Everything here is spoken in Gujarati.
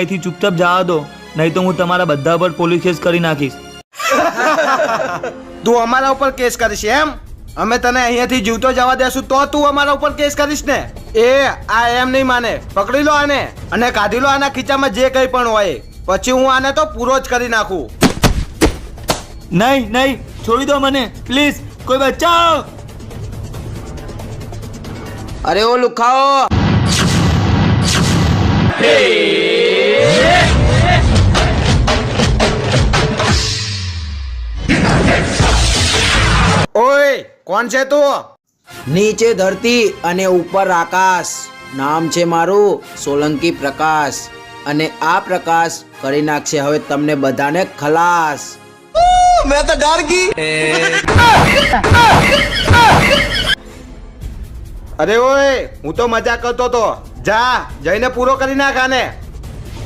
અહીંથી ચૂપચાપ જવા દો, નહીં તો હું તમારા બધા પર પોલીસ કેસ કરી નાખીશ. તું અમારા ઉપર કેસ કરીશ એમ? અમે તને અહીંયાથી જીવતો જવા દેશું તો તું અમારા ઉપર કેસ કરીશ ને? આ એમ નહીં માને. પકડી લો આને અને કાઢી લો આના ખીચામાં જે કંઈ પણ હોય. પછી હું આને તો પૂરો જ કરી નાખું. નહીં નહીં, છોડી દો મને પ્લીઝ, કોઈ બચાવ. અરે ઓ લુખાઓ, ઓય કોણ છે તું? નીચે ધરતી અને ઉપર આકાશ. નામ છે મારું સોલંકી પ્રકાશ, અને આ પ્રકાશ કરી નાખશે હવે તમને બધાને ખલાસ. મેં તો ડર ગઈ. અરે ઓય, હું તો મજાક કરતો તો. જા જઈને પૂરો કરી નાખ આને.